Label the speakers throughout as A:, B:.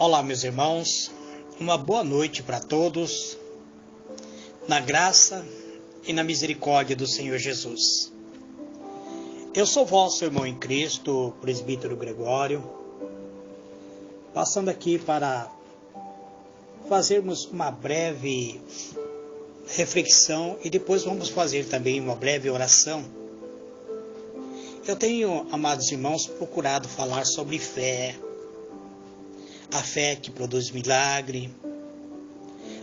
A: Olá, meus irmãos, uma boa noite para todos, na graça e na misericórdia do Senhor Jesus. Eu sou vosso irmão em Cristo, presbítero Gregório, passando aqui para fazermos uma breve reflexão e depois vamos fazer também uma breve oração. Eu tenho, amados irmãos, procurado falar sobre fé, a fé que produz milagre,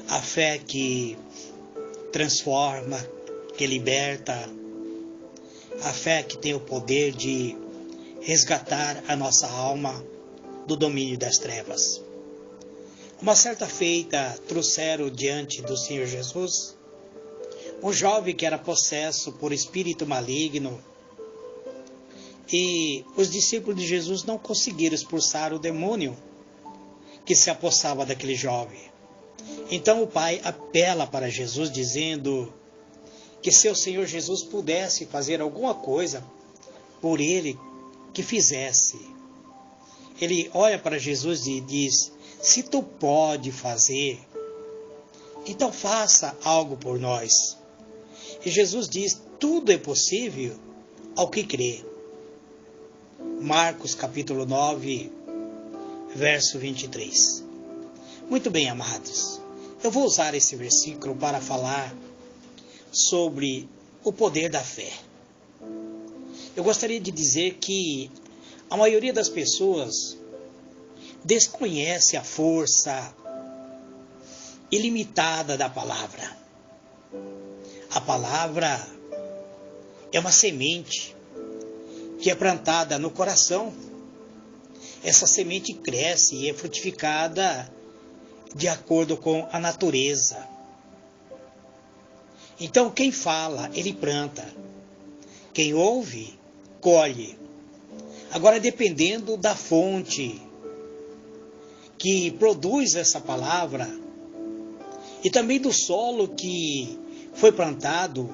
A: a fé que transforma, que liberta, a fé que tem o poder de resgatar a nossa alma do domínio das trevas. Uma certa feita trouxeram diante do Senhor Jesus um jovem que era possesso por espírito maligno e os discípulos de Jesus não conseguiram expulsar o demônio que se apossava daquele jovem. Então o pai apela para Jesus dizendo que se o Senhor Jesus pudesse fazer alguma coisa por ele, que fizesse. Ele olha para Jesus e diz: se tu pode fazer, então faça algo por nós. E Jesus diz: tudo é possível ao que crê. Marcos capítulo 9, verso 23. Muito bem, amados. Eu vou usar esse versículo para falar sobre o poder da fé. Eu gostaria de dizer que a maioria das pessoas desconhece a força ilimitada da palavra. A palavra é uma semente que é plantada no coração. Essa semente cresce e é frutificada de acordo com a natureza. Então, quem fala, ele planta. Quem ouve, colhe. Agora, dependendo da fonte que produz essa palavra e também do solo que foi plantado,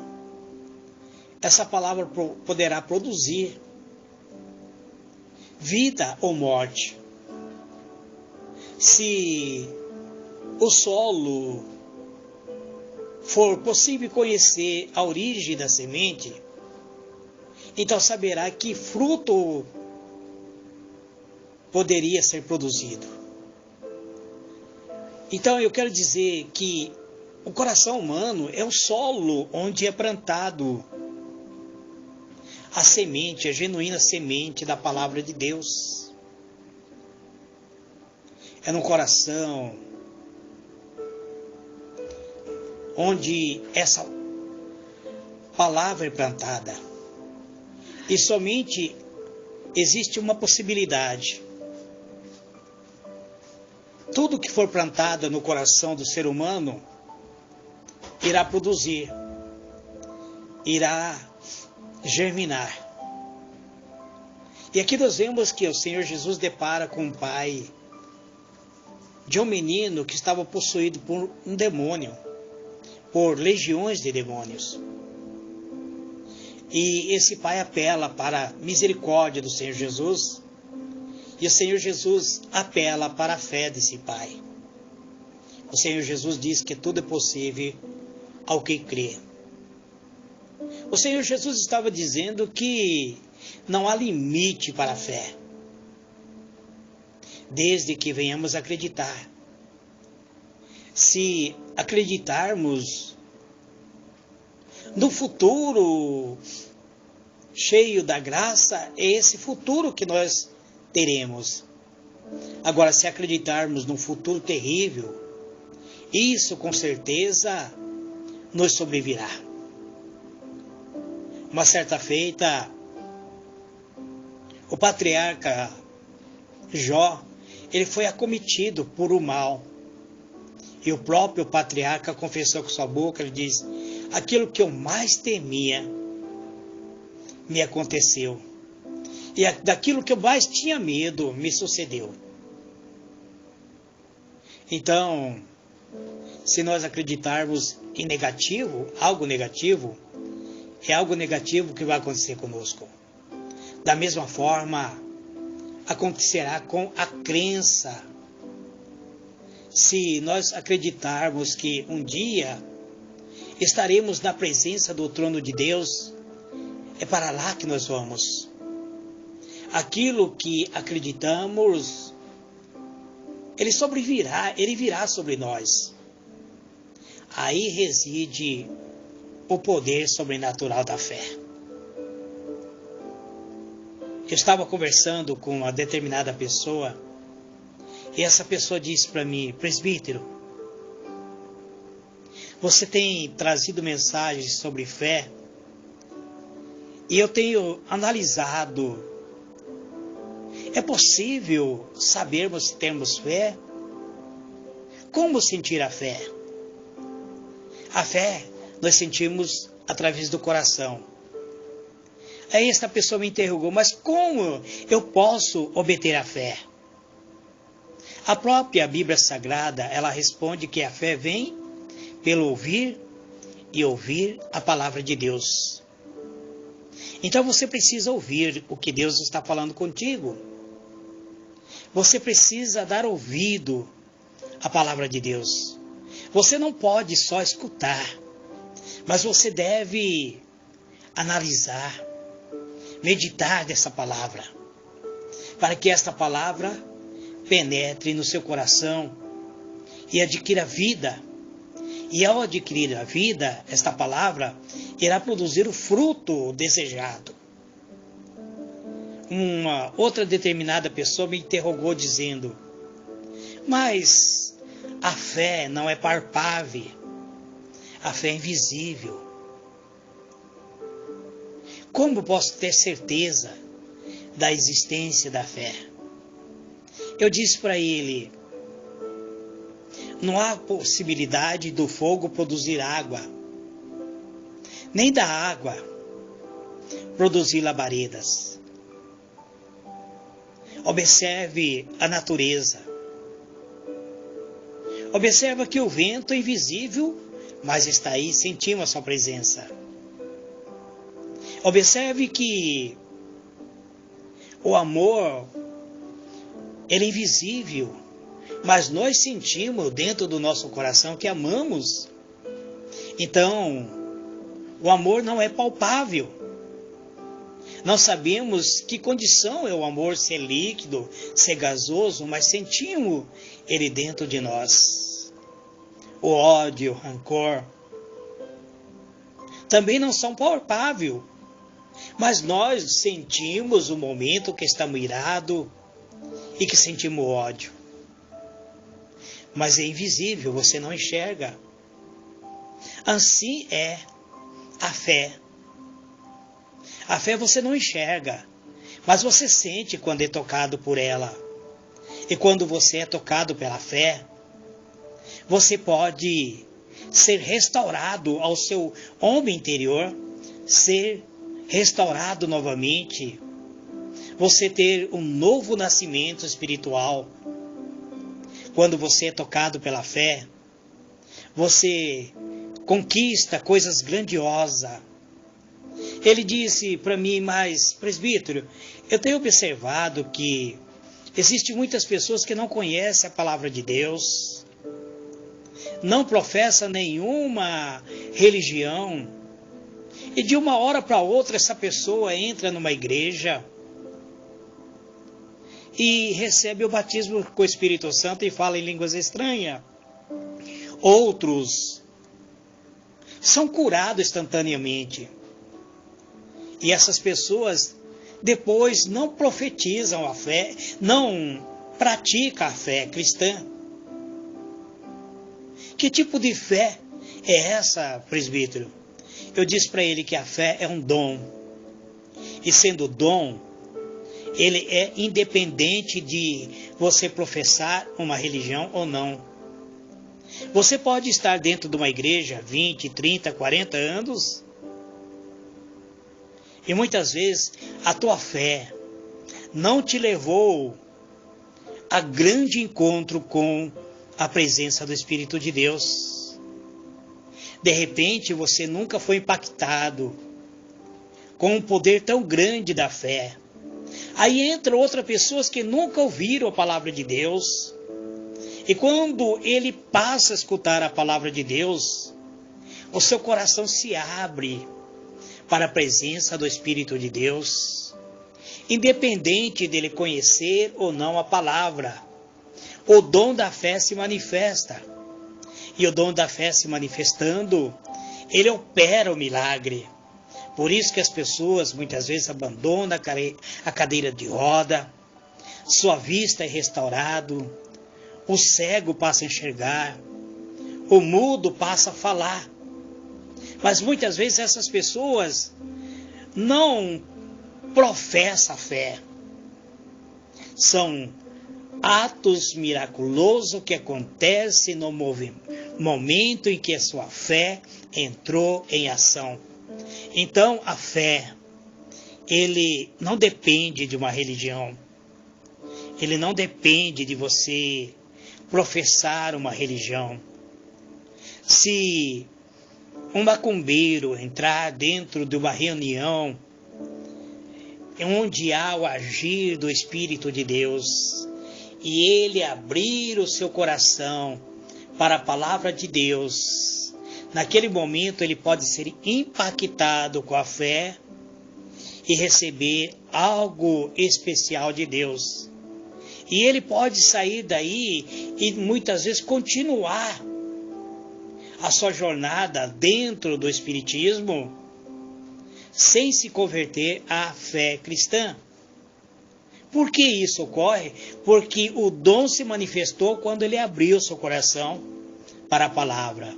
A: essa palavra poderá produzir vida ou morte. Se o solo for possível conhecer a origem da semente, então saberá que fruto poderia ser produzido. Então eu quero dizer que o coração humano é o solo onde é plantado a semente, a genuína semente da palavra de Deus. É no coração onde essa palavra é plantada. E somente existe uma possibilidade. Tudo que for plantado no coração do ser humano irá produzir, irá germinar. E aqui nós vemos que o Senhor Jesus depara com o pai de um menino que estava possuído por um demônio, por legiões de demônios. E esse pai apela para a misericórdia do Senhor Jesus, e o Senhor Jesus apela para a fé desse pai. O Senhor Jesus diz que tudo é possível ao que crê. O Senhor Jesus estava dizendo que não há limite para a fé, desde que venhamos acreditar. Se acreditarmos no futuro cheio da graça, é esse futuro que nós teremos. Agora, se acreditarmos num futuro terrível, isso com certeza nos sobrevirá. Uma certa feita, o patriarca Jó, ele foi acometido por o mal. E o próprio patriarca confessou com sua boca, ele diz: aquilo que eu mais temia me aconteceu. E daquilo que eu mais tinha medo me sucedeu. Então, se nós acreditarmos em negativo, é algo negativo que vai acontecer conosco. Da mesma forma, acontecerá com a crença se nós acreditarmos que um dia estaremos na presença do trono de Deus, é para lá que nós vamos. Aquilo que acreditamos, ele virá sobre nós. Aí reside o poder sobrenatural da fé. Eu estava conversando com uma determinada pessoa, e essa pessoa disse para mim: presbítero, você tem trazido mensagens sobre fé, e eu tenho analisado. É possível sabermos se temos fé? Como sentir a fé? A fé nós sentimos através do coração. Aí esta pessoa me interrogou: mas como eu posso obter a fé? A própria Bíblia Sagrada, ela responde que a fé vem pelo ouvir e ouvir a palavra de Deus. Então você precisa ouvir o que Deus está falando contigo. Você precisa dar ouvido à palavra de Deus. Você não pode só escutar, mas você deve analisar, meditar dessa palavra, para que esta palavra penetre no seu coração e adquira vida. E ao adquirir a vida, esta palavra irá produzir o fruto desejado. Uma outra determinada pessoa me interrogou dizendo: mas a fé não é palpável, a fé é invisível. Como posso ter certeza da existência da fé? Eu disse para ele: não há possibilidade do fogo produzir água, nem da água produzir labaredas. Observe a natureza. Observa que o vento é invisível, mas está aí, sentimos a sua presença. Observe que o amor, ele é invisível, mas nós sentimos dentro do nosso coração que amamos. Então, o amor não é palpável. Não sabemos que condição é o amor, ser líquido, ser gasoso, mas sentimos ele dentro de nós. O ódio, o rancor, também não são palpáveis, mas nós sentimos o momento que estamos irados e que sentimos ódio. Mas é invisível, você não enxerga. Assim é a fé. A fé você não enxerga, mas você sente quando é tocado por ela. E quando você é tocado pela fé, você pode ser restaurado ao seu homem interior, ser restaurado novamente, você ter um novo nascimento espiritual. Quando você é tocado pela fé, você conquista coisas grandiosas. Ele disse para mim: mas presbítero, eu tenho observado que existem muitas pessoas que não conhecem a palavra de Deus, não professam nenhuma religião, e de uma hora para outra essa pessoa entra numa igreja e recebe o batismo com o Espírito Santo e fala em línguas estranhas. Outros são curados instantaneamente. E essas pessoas depois não profetizam a fé, não praticam a fé cristã. Que tipo de fé é essa, presbítero? Eu disse para ele que a fé é um dom. E sendo dom, ele é independente de você professar uma religião ou não. Você pode estar dentro de uma igreja 20, 30, 40 anos, e muitas vezes a tua fé não te levou a grande encontro com a presença do Espírito de Deus. De repente você nunca foi impactado com um poder tão grande da fé. Aí entra outras pessoas que nunca ouviram a palavra de Deus E quando ele passa a escutar a palavra de Deus, o seu coração se abre para a presença do Espírito de Deus, independente dele conhecer ou não a palavra. O dom da fé se manifesta. E o dom da fé se manifestando, ele opera o milagre. Por isso que as pessoas muitas vezes abandonam a cadeira de roda, sua vista é restaurada, o cego passa a enxergar, o mudo passa a falar. Mas muitas vezes essas pessoas não professam a fé. São atos miraculosos que acontecem no momento em que a sua fé entrou em ação. Então a fé, ele não depende de uma religião. Ele não depende de você professar uma religião. Se um macumbeiro entrar dentro de uma reunião onde há o agir do Espírito de Deus, e ele abrir o seu coração para a palavra de Deus, naquele momento ele pode ser impactado com a fé e receber algo especial de Deus. E ele pode sair daí e muitas vezes continuar a sua jornada dentro do Espiritismo sem se converter à fé cristã. Por que isso ocorre? Porque o dom se manifestou quando ele abriu seu coração para a palavra.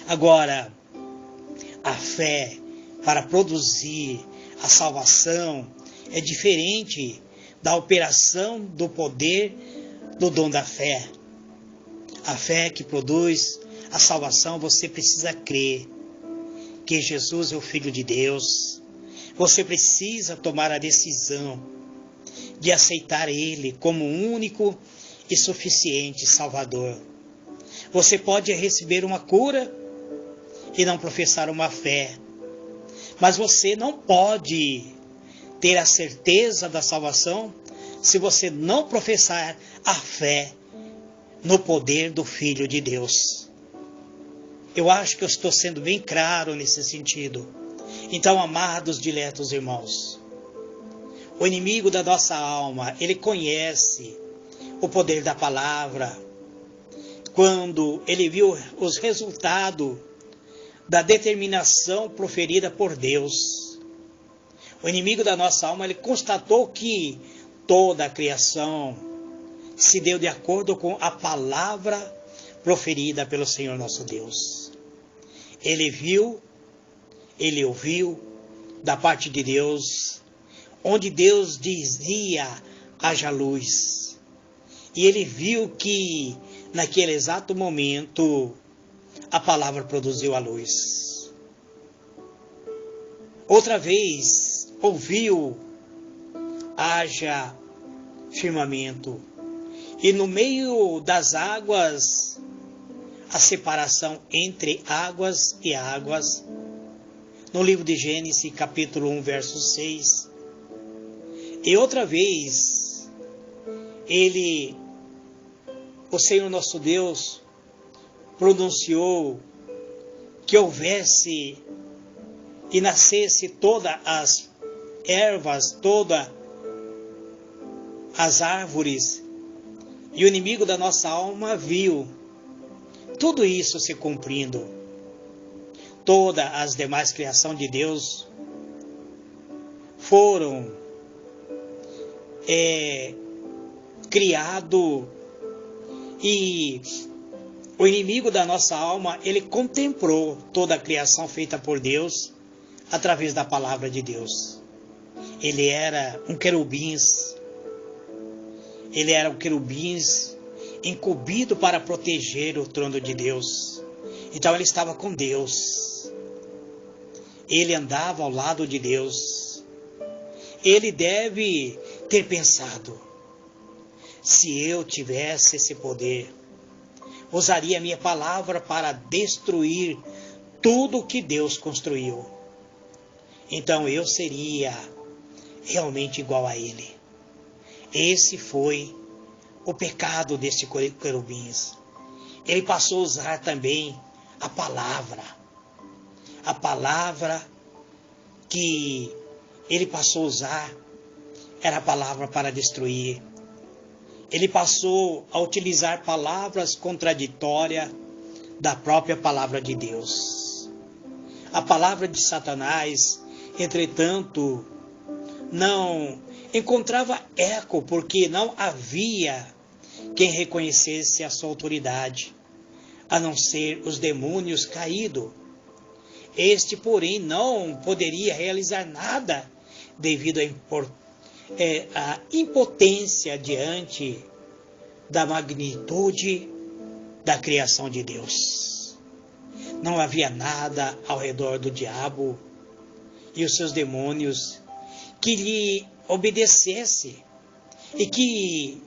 A: Agora, a fé para produzir a salvação é diferente da operação do poder do dom da fé. A fé que produz a salvação, você precisa crer que Jesus é o Filho de Deus. Você precisa tomar a decisão de aceitar Ele como único e suficiente Salvador. Você pode receber uma cura e não professar uma fé, mas você não pode ter a certeza da salvação se você não professar a fé no poder do Filho de Deus. Eu acho que eu estou sendo bem claro nesse sentido. Então, amados, diletos irmãos, o inimigo da nossa alma, ele conhece o poder da palavra. Quando ele viu os resultados da determinação proferida por Deus, o inimigo da nossa alma, ele constatou que toda a criação se deu de acordo com a palavra proferida pelo Senhor nosso Deus. Ele viu, ele ouviu da parte de Deus, onde Deus dizia, haja luz. E ele viu que, naquele exato momento, a palavra produziu a luz. Outra vez, ouviu, haja firmamento. E no meio das águas, a separação entre águas e águas. No livro de Gênesis, capítulo 1, verso 6. E outra vez, o Senhor nosso Deus, pronunciou que houvesse e nascesse todas as ervas, todas as árvores. E o inimigo da nossa alma viu tudo isso se cumprindo. Todas as demais criações de Deus foram criado, e o inimigo da nossa alma, ele contemplou toda a criação feita por Deus através da palavra de Deus. Ele era um querubins, incumbido para proteger o trono de Deus. Então ele estava com Deus, ele andava ao lado de Deus. Ele deve ter pensado: se eu tivesse esse poder, usaria a minha palavra para destruir tudo que Deus construiu. Então eu seria realmente igual a Ele. Esse foi o pecado deste querubins. Ele passou a usar também a palavra. A palavra que ele passou a usar era a palavra para destruir. Ele passou a utilizar palavras contraditórias da própria palavra de Deus. A palavra de Satanás, entretanto, não encontrava eco, porque não havia quem reconhecesse a sua autoridade, a não ser os demônios caídos. Este, porém, não poderia realizar nada devido à impotência diante da magnitude da criação de Deus. Não havia nada ao redor do diabo e os seus demônios que lhe obedecesse e que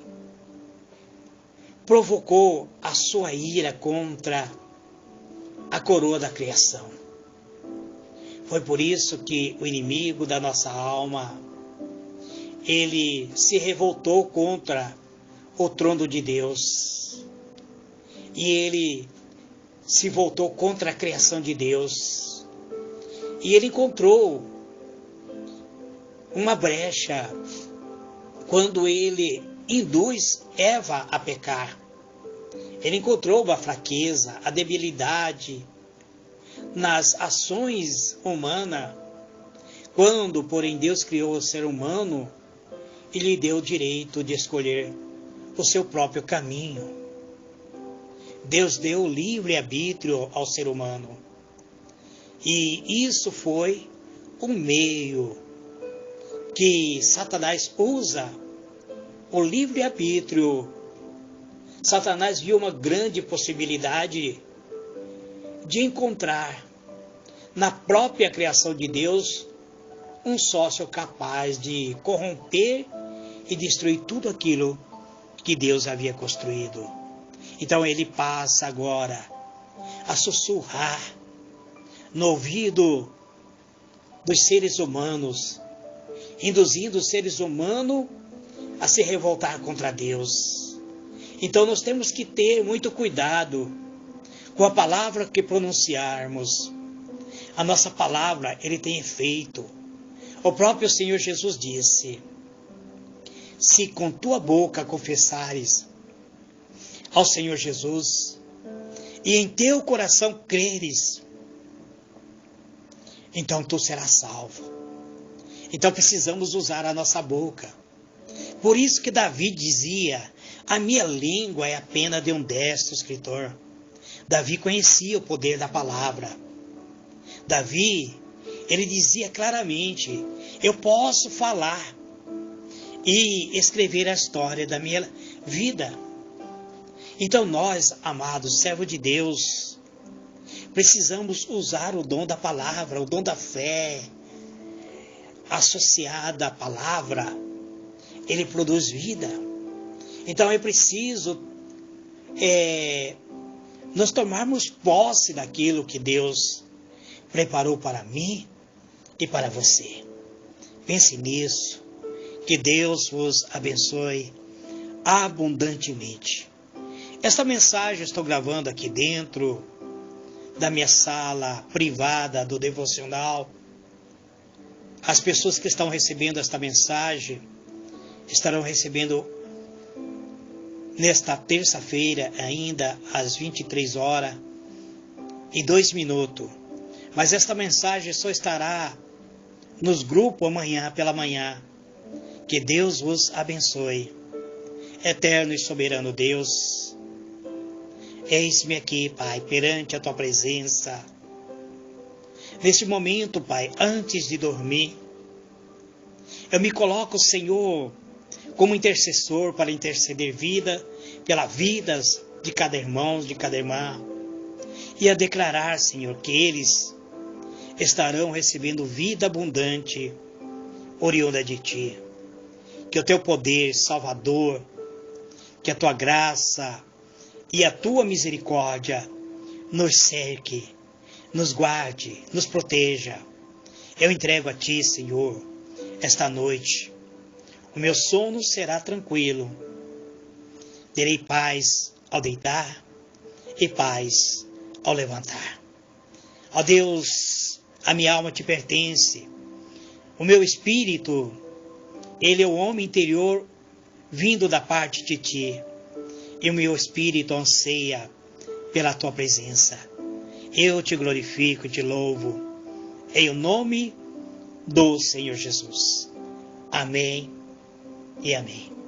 A: provocou a sua ira contra a coroa da criação. Foi por isso que o inimigo da nossa alma, ele se revoltou contra o trono de Deus. E ele se voltou contra a criação de Deus. E ele encontrou uma brecha quando ele induz Eva a pecar. Ele encontrou uma fraqueza, a debilidade nas ações humanas. Quando, porém, Deus criou o ser humano e lhe deu o direito de escolher o seu próprio caminho. Deus deu livre-arbítrio ao ser humano. E isso foi um meio que Satanás usa, o livre-arbítrio. Satanás viu uma grande possibilidade de encontrar na própria criação de Deus um sócio capaz de corromper e destruir tudo aquilo que Deus havia construído. Então ele passa agora a sussurrar no ouvido dos seres humanos, induzindo os seres humanos a se revoltar contra Deus. Então nós temos que ter muito cuidado com a palavra que pronunciarmos. A nossa palavra, ele tem efeito. O próprio Senhor Jesus disse: se com tua boca confessares ao Senhor Jesus e em teu coração creres, então tu serás salvo. Então precisamos usar a nossa boca. Por isso que Davi dizia: a minha língua é a pena de um destro escritor. Davi conhecia o poder da palavra. Davi, ele dizia claramente: eu posso falar e escrever a história da minha vida. Então nós, amados servos de Deus, precisamos usar o dom da palavra, o dom da fé. Associada à palavra, ele produz vida. Então é preciso nós tomarmos posse daquilo que Deus preparou para mim e para você. Pense nisso. Que Deus vos abençoe abundantemente. Esta mensagem eu estou gravando aqui dentro da minha sala privada do devocional. As pessoas que estão recebendo esta mensagem estarão recebendo nesta terça-feira, ainda às 23h02. Mas esta mensagem só estará nos grupos amanhã pela manhã. Que Deus vos abençoe. Eterno e soberano Deus, eis-me aqui, Pai, perante a tua presença. Neste momento, Pai, antes de dormir, eu me coloco, Senhor, como intercessor para interceder pelas vidas de cada irmão, de cada irmã, e a declarar, Senhor, que eles estarão recebendo vida abundante, oriunda de Ti. Que o Teu poder salvador, que a Tua graça e a Tua misericórdia nos cerque, nos guarde, nos proteja. Eu entrego a Ti, Senhor, esta noite. O meu sono será tranquilo. terei paz ao deitar e paz ao levantar. Ó Deus, a minha alma te pertence, o meu espírito, ele é o homem interior vindo da parte de ti, e o meu espírito anseia pela tua presença. Eu te glorifico, te louvo, em o nome do Senhor Jesus. Amém e amém.